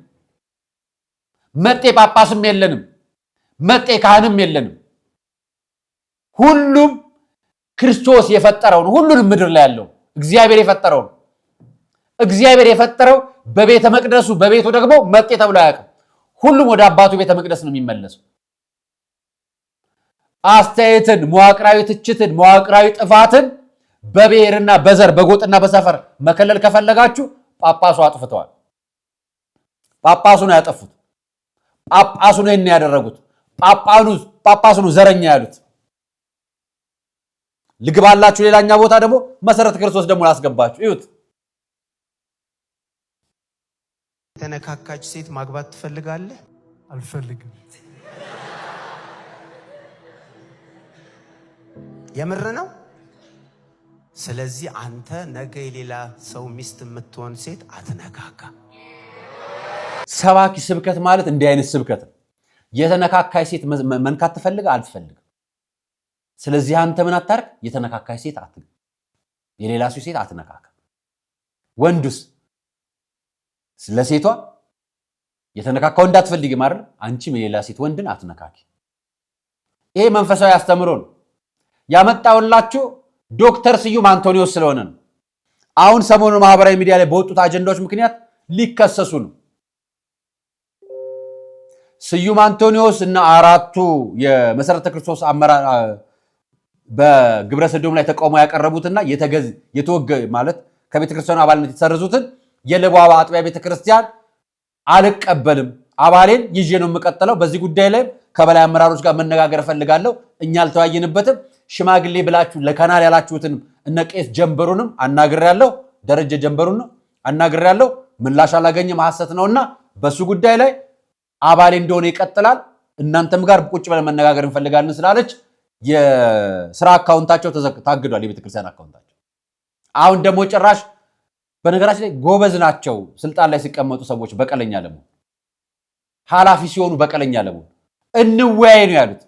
መጤ ጳጳስም የለንም። መጤ ካህንም የለንም። ሁሉም ክርስቶስ የፈጠረው ነው። ሁሉንም ምድር ላይ ያለው እግዚአብሔር የፈጠረው ነው። እግዚአብሔር የፈጠረው በቤተ መቅደሱ በቤቱ ደግሞ መጤ ተብሎ አያውቅም። ሁሉም ወደ አባቱ ቤተ መቅደስ ነው የሚመለሰው። አስተያየትን፣ መዋቅራዊ ትችትን፣ መዋቅራዊ ጥፋትን በብሔርና በዘር በጎጥና በሰፈር መከለል ከፈለጋችሁ ጳጳሱ አጥፍተዋል። ጳጳሱ ነው ያጠፉት። ጳጳሱ ነው ያደረጉት። ጳጳሱ ነው ዘረኛ ያሉት። ልግባላችሁ ሌላኛ ቦታ ደግሞ መሰረተ ክርስቶስ ደግሞ ላስገባችሁ። እዩት። የተነካካች ሴት ማግባት ትፈልጋለህ? አልፈልግም። የምር ነው። ስለዚህ አንተ ነገ የሌላ ሰው ሚስት የምትሆን ሴት አትነካካ። ሰባኪ ስብከት ማለት እንዲህ አይነት ስብከት ነው። የተነካካይ ሴት መንካት ትፈልጋ አልትፈልግም። ስለዚህ አንተ ምን አታርቅ? የተነካካይ ሴት አትነካ፣ የሌላ ሴት አትነካካ። ወንዱስ ለሴቷ የተነካካው እንዳትፈልጊ ማለት አንቺም የሌላ ሴት ወንድን አትነካኪ። ይሄ መንፈሳዊ አስተምሮ ነው። ያመጣውላችሁ ዶክተር ስዩም አንቶኒዮስ ስለሆነ ነው። አሁን ሰሞኑ ማህበራዊ ሚዲያ ላይ በወጡት አጀንዳዎች ምክንያት ሊከሰሱ ነው። ስዩም አንቶኒዮስ እና አራቱ የመሰረተ ክርስቶስ አመራር በግብረ ሰዶም ላይ ተቃውሞ ያቀረቡትና የተወገ ማለት ከቤተክርስቲያኑ አባልነት የተሰረዙትን የለቧባ አጥቢያ ቤተክርስቲያን አልቀበልም፣ አባሌን ይዤ ነው የምቀጥለው፣ በዚህ ጉዳይ ላይ ከበላይ አመራሮች ጋር መነጋገር ፈልጋለሁ፣ እኛ አልተዋየንበትም፣ ሽማግሌ ብላችሁ ለካናል ያላችሁትን እነ ቄስ ጀንበሩንም አናግሬያለሁ፣ ደረጀ ጀንበሩን አናግሬያለሁ፣ ምላሽ አላገኘም፣ ሐሰት ነውና በሱ ጉዳይ ላይ አባሌ እንደሆነ ይቀጥላል፣ እናንተም ጋር ቁጭ ብለን መነጋገር እንፈልጋለን ስላለች የስራ አካውንታቸው ታግዷል፣ የቤተክርስቲያን አካውንታቸው። አሁን ደግሞ ጭራሽ በነገራችን ላይ ጎበዝ ናቸው ስልጣን ላይ ሲቀመጡ ሰዎች በቀለኛ ለመሆን ኃላፊ ሲሆኑ በቀለኛ ለመሆን እንወያይ ነው ያሉት።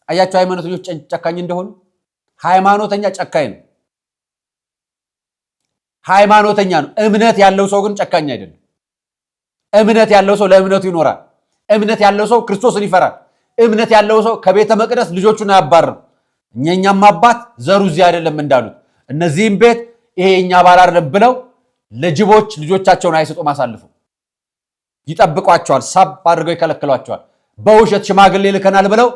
አያቸው ሃይማኖተኞች ጨካኝ እንደሆኑ። ሃይማኖተኛ ጨካኝ ነው፣ ሃይማኖተኛ ነው። እምነት ያለው ሰው ግን ጨካኝ አይደለም። እምነት ያለው ሰው ለእምነቱ ይኖራል። እምነት ያለው ሰው ክርስቶስን ይፈራል። እምነት ያለው ሰው ከቤተ መቅደስ ልጆቹን አያባርም። እኛም አባት ዘሩ እዚህ አይደለም እንዳሉት እነዚህም ቤት ይሄ እኛ ባል አይደለም ብለው ለጅቦች ልጆቻቸውን አይሰጡም፣ አሳልፈው ይጠብቋቸዋል፣ ሳብ አድርገው ይከለክሏቸዋል። በውሸት ሽማግሌ ልከናል ብለው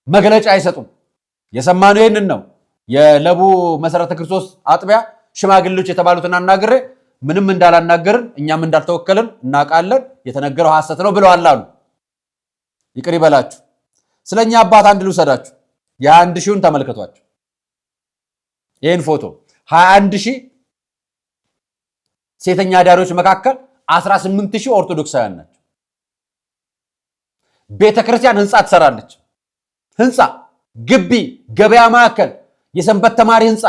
መግለጫ አይሰጡም። የሰማነው ይህንን ነው። የለቡ መሰረተ ክርስቶስ አጥቢያ ሽማግሌዎች የተባሉትን አናግሬ ምንም እንዳላናገርን እኛም እንዳልተወከልን እናውቃለን፣ የተነገረው ሐሰት ነው ብለዋል አሉ። ይቅር ይበላችሁ። ስለኛ አባት አንድ ልውሰዳችሁ። የ21 ሺውን ተመልከቷቸው። ይህን ፎቶ 21 ሺህ ሴተኛ አዳሪዎች መካከል 18 ሺህ ኦርቶዶክሳውያን ናቸው። ቤተክርስቲያን ህንፃ ትሰራለች። ህንፃ፣ ግቢ፣ ገበያ ማዕከል፣ የሰንበት ተማሪ ህንፃ፣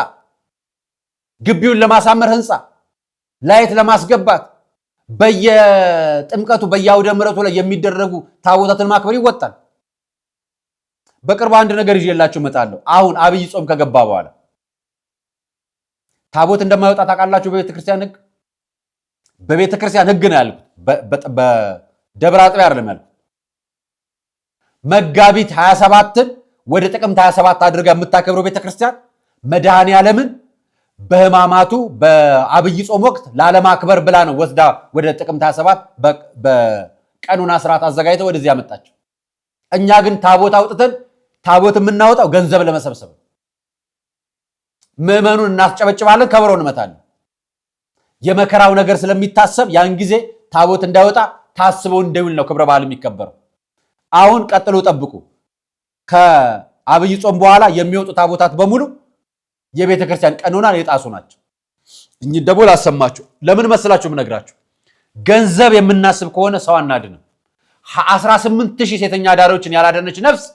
ግቢውን ለማሳመር ህንፃ፣ ላይት ለማስገባት፣ በየጥምቀቱ በየአውደ ምሕረቱ ላይ የሚደረጉ ታቦታትን ማክበር ይወጣል። በቅርቡ አንድ ነገር ይዤላችሁ እመጣለሁ። አሁን አብይ ጾም ከገባ በኋላ ታቦት እንደማይወጣ ታውቃላችሁ። በቤተክርስቲያን ህግ፣ በቤተክርስቲያን ህግ ነው ያልኩት፣ በደብረ አጥቢያ አይደለም ያልኩት። መጋቢት 27ን ወደ ጥቅምት 27 አድርጋ የምታከብረው ቤተክርስቲያን መድኃኔዓለምን በህማማቱ በአብይ ጾም ወቅት ላለማክበር ብላ ነው ወስዳ ወደ ጥቅምት 27 በቀኑና ስርዓት አዘጋጅተው ወደዚህ ያመጣቸው። እኛ ግን ታቦት አውጥተን ታቦት የምናወጣው ገንዘብ ለመሰብሰብ ነው። ምዕመኑን እናስጨበጭባለን፣ ከበሮ እንመታለን። የመከራው ነገር ስለሚታሰብ ያን ጊዜ ታቦት እንዳይወጣ ታስበው እንደውል ነው ክብረ በዓል የሚከበረው። አሁን ቀጥሎ ጠብቁ። ከአብይ ጾም በኋላ የሚወጡ ታቦታት በሙሉ የቤተ ክርስቲያን ቀኖና የጣሱ ናቸው። እኚህ ደግሞ ላሰማችሁ። ለምን መስላችሁ የምነግራችሁ? ገንዘብ የምናስብ ከሆነ ሰው አናድንም። 18,000 ሴተኛ አዳሪዎችን ያላደነች ነፍስ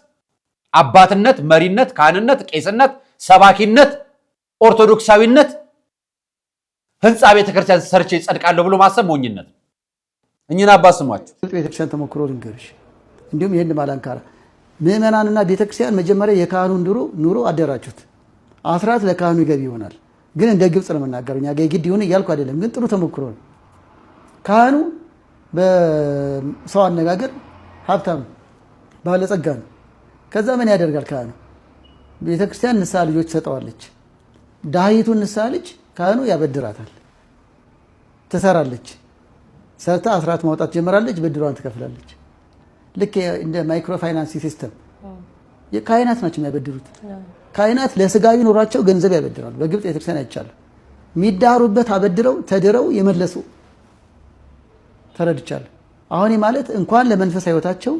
አባትነት፣ መሪነት፣ ካህንነት፣ ቄስነት፣ ሰባኪነት፣ ኦርቶዶክሳዊነት፣ ህንፃ ቤተክርስቲያን ሰርቼ ጸድቃለሁ ብሎ ማሰብ ሞኝነት። እኚህን አባት ስሟቸው። ቤተክርስቲያን ተሞክሮ ልንገርሽ፣ እንዲሁም ይሄን ማላንካራ ምእመናንና ቤተክርስቲያን መጀመሪያ የካህኑን ኑሮ አደራጁት። አስራት ለካህኑ ይገቢ ይሆናል። ግን እንደ ግብጽ ነው የምናገረው። እኛ ጋር ግድ ይሁን እያልኩ አይደለም፣ ግን ጥሩ ተሞክሮ ነው። ካህኑ በሰው አነጋገር ሀብታም ባለጸጋ ነው። ከዛ ምን ያደርጋል ካህኑ? ቤተክርስቲያን ንስሐ ልጆች ትሰጠዋለች። ዳሂቱን ንስሐ ልጅ ካህኑ ያበድራታል። ትሰራለች፣ ሰርታ አስራት ማውጣት ጀምራለች፣ ብድሯን ትከፍላለች። ልክ እንደ ማይክሮ ፋይናንስ ሲስተም ካህናት ናቸው የሚያበድሩት። ካህናት ለስጋዊ ኑሯቸው ገንዘብ ያበድራሉ። በግብጽ ቤተክርስቲያን አይቻለሁ። የሚዳሩበት አበድረው ተድረው የመለሱ ተረድቻለሁ። አሁን ማለት እንኳን ለመንፈሳዊ ህይወታቸው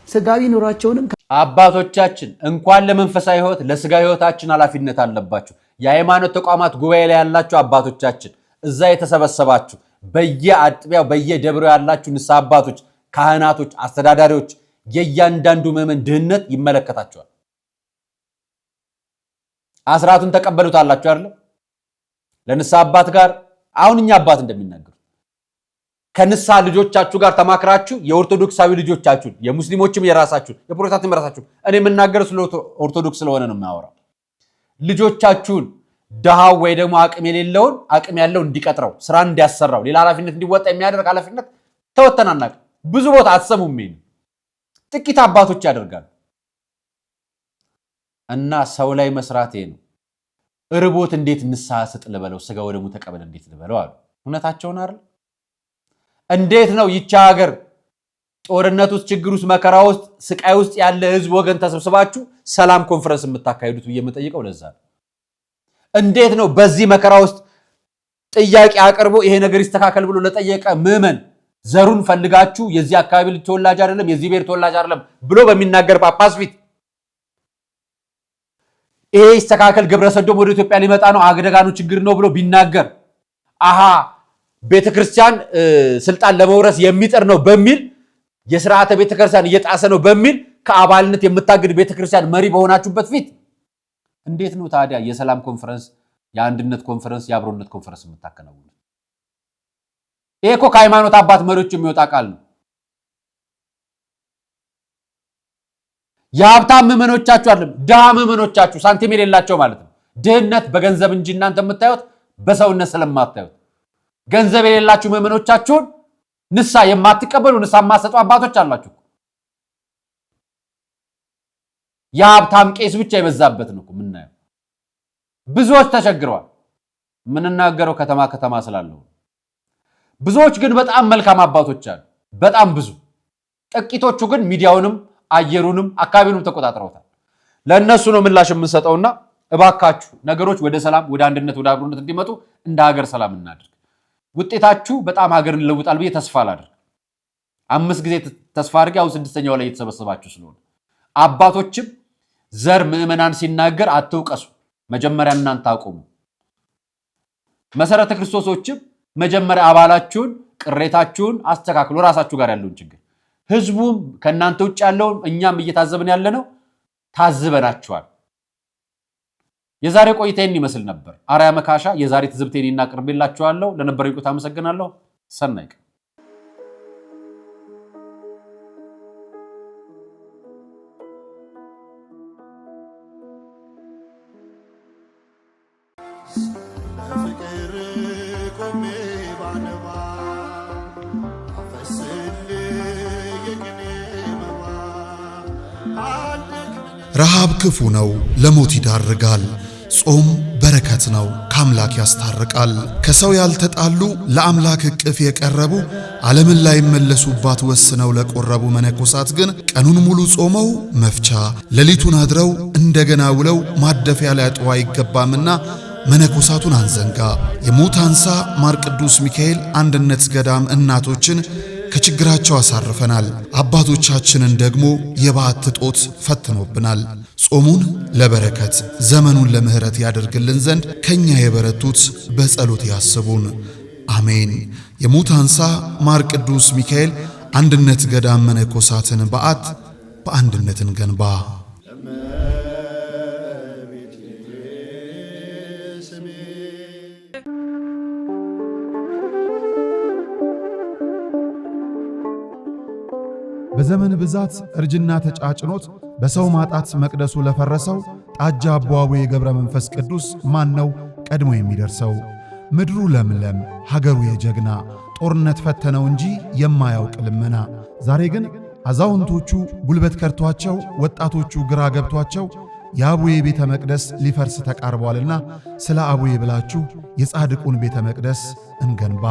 ስጋዊ ኑሯቸውንም አባቶቻችን እንኳን ለመንፈሳዊ ህይወት ለስጋዊ ህይወታችን ኃላፊነት አለባችሁ። የሃይማኖት ተቋማት ጉባኤ ላይ ያላችሁ አባቶቻችን፣ እዛ የተሰበሰባችሁ በየአጥቢያው በየደብሩ ያላችሁ ንስሐ አባቶች፣ ካህናቶች፣ አስተዳዳሪዎች የእያንዳንዱ ምዕመን ድህነት ይመለከታቸዋል። አስራቱን ተቀበሉታላችሁ አይደል? ለንስሐ አባት ጋር አሁን እኛ አባት እንደሚናገሩ ከንስሐ ልጆቻችሁ ጋር ተማክራችሁ የኦርቶዶክሳዊ ልጆቻችሁን የሙስሊሞችም የራሳችሁን የፕሮቴስታንትም የራሳችሁን እኔ የምናገረው ስለ ኦርቶዶክስ ስለሆነ ነው የማወራው። ልጆቻችሁን ደሃው ወይ ደግሞ አቅም የሌለውን አቅም ያለው እንዲቀጥረው ስራ እንዲያሰራው ሌላ ኃላፊነት እንዲወጣ የሚያደርግ ኃላፊነት ተወተናናቅ ብዙ ቦታ አትሰሙም። ይሄን ጥቂት አባቶች ያደርጋሉ። እና ሰው ላይ መስራት ይሄ ነው። እርቦት እንዴት ንስሐ ስጥ ልበለው፣ ስጋ ወደሙ ተቀበል እንዴት ልበለው አሉ። እውነታቸውን አይደል? እንዴት ነው ይቺ ሀገር ጦርነት ውስጥ፣ ችግር ውስጥ፣ መከራ ውስጥ፣ ስቃይ ውስጥ ያለ ህዝብ ወገን ተሰብስባችሁ ሰላም ኮንፈረንስ የምታካሂዱት ብዬ የምጠይቀው ለዛ ነው። እንዴት ነው በዚህ መከራ ውስጥ ጥያቄ አቅርቦ ይሄ ነገር ይስተካከል ብሎ ለጠየቀ ምዕመን ዘሩን ፈልጋችሁ የዚህ አካባቢ ልጅ ተወላጅ አይደለም የዚህ ብሔር ተወላጅ አይደለም ብሎ በሚናገር ጳጳስ ፊት ይሄ ይስተካከል ግብረ ሰዶም ወደ ኢትዮጵያ ሊመጣ ነው አገደጋኑ ችግር ነው ብሎ ቢናገር አሃ ቤተክርስቲያን ስልጣን ለመውረስ የሚጥር ነው በሚል የሥርዓተ ቤተክርስቲያን እየጣሰ ነው በሚል ከአባልነት የምታግድ ቤተክርስቲያን መሪ በሆናችሁበት ፊት እንዴት ነው ታዲያ የሰላም ኮንፈረንስ፣ የአንድነት ኮንፈረንስ፣ የአብሮነት ኮንፈረንስ የምታከናውኑት? ይሄ እኮ ከሃይማኖት አባት መሪዎች የሚወጣ ቃል ነው። የሀብታም ምዕመኖቻችሁ አይደለም ድሃ ምዕመኖቻችሁ ሳንቲም የሌላቸው ማለት ነው። ድህነት በገንዘብ እንጂ እናንተ የምታዩት በሰውነት ስለማታዩት ገንዘብ የሌላችሁ ምዕመኖቻችሁን ንስሐ የማትቀበሉ ንስሐ የማትሰጡ አባቶች አላችሁ። የሀብታም ቄስ ብቻ የበዛበት ነው የምናየው። ብዙዎች ተቸግረዋል። የምንናገረው ከተማ ስላለው። ብዙዎች ግን በጣም መልካም አባቶች አሉ፣ በጣም ብዙ። ጥቂቶቹ ግን ሚዲያውንም አየሩንም አካባቢውንም ተቆጣጥረውታል። ለእነሱ ነው ምላሽ የምንሰጠውና እባካችሁ ነገሮች ወደ ሰላም፣ ወደ አንድነት፣ ወደ አብሮነት እንዲመጡ እንደ ሀገር ሰላም እናድርግ። ውጤታችሁ በጣም ሀገርን ይለውጣል ብዬ ተስፋ አላድርግ። 5 ጊዜ ተስፋ አድርጌ አሁን 6ኛው ላይ እየተሰበሰባችሁ ስለሆነ አባቶችም ዘር ምዕመናን ሲናገር አትውቀሱ፣ መጀመሪያ እናንተ አቁሙ። መሰረተ ክርስቶሶችም መጀመሪያ አባላችሁን ቅሬታችሁን አስተካክሉ፣ ራሳችሁ ጋር ያለውን ችግር ህዝቡም ከናንተ ውጭ ያለውን እኛም እየታዘብን ያለነው ታዝበናችኋል። የዛሬ ቆይታዬን ይመስል ነበር። አርያ መካሻ የዛሬ ትዝብቴን እናቀርብላችኋለሁ። ለነበረው ቆይታ አመሰግናለሁ። ሰናይ ቀን። ረሃብ ክፉ ነው፣ ለሞት ይዳርጋል። ጾም በረከት ነው፣ ከአምላክ ያስታርቃል። ከሰው ያልተጣሉ ለአምላክ እቅፍ የቀረቡ ዓለምን ላይ መለሱባት ወስነው ለቆረቡ መነኮሳት ግን ቀኑን ሙሉ ጾመው መፍቻ ሌሊቱን አድረው እንደገና ውለው ማደፊያ ሊያጡ አይገባምና መነኮሳቱን አንዘንጋ። የሙት አንሳ ማር ቅዱስ ሚካኤል አንድነት ገዳም እናቶችን ከችግራቸው አሳርፈናል። አባቶቻችንን ደግሞ የበዓት ጦት ፈትኖብናል። ጾሙን ለበረከት ዘመኑን ለምህረት ያደርግልን ዘንድ ከኛ የበረቱት በጸሎት ያስቡን። አሜን። የሙት አንሳ ማር ቅዱስ ሚካኤል አንድነት ገዳም መነኮሳትን በዓት በአንድነት እንገንባ። በዘመን ብዛት እርጅና ተጫጭኖት በሰው ማጣት መቅደሱ ለፈረሰው ጣጃ አቦ አቡነ ገብረ መንፈስ ቅዱስ ማን ነው ቀድሞ የሚደርሰው? ምድሩ ለምለም ሀገሩ የጀግና ጦርነት ፈተነው እንጂ የማያውቅ ልመና። ዛሬ ግን አዛውንቶቹ ጉልበት ከርቷቸው ወጣቶቹ ግራ ገብቷቸው የአቡዬ ቤተ መቅደስ ሊፈርስ ተቃርቧልና ስለ አቡዬ ብላችሁ የጻድቁን ቤተ መቅደስ እንገንባ።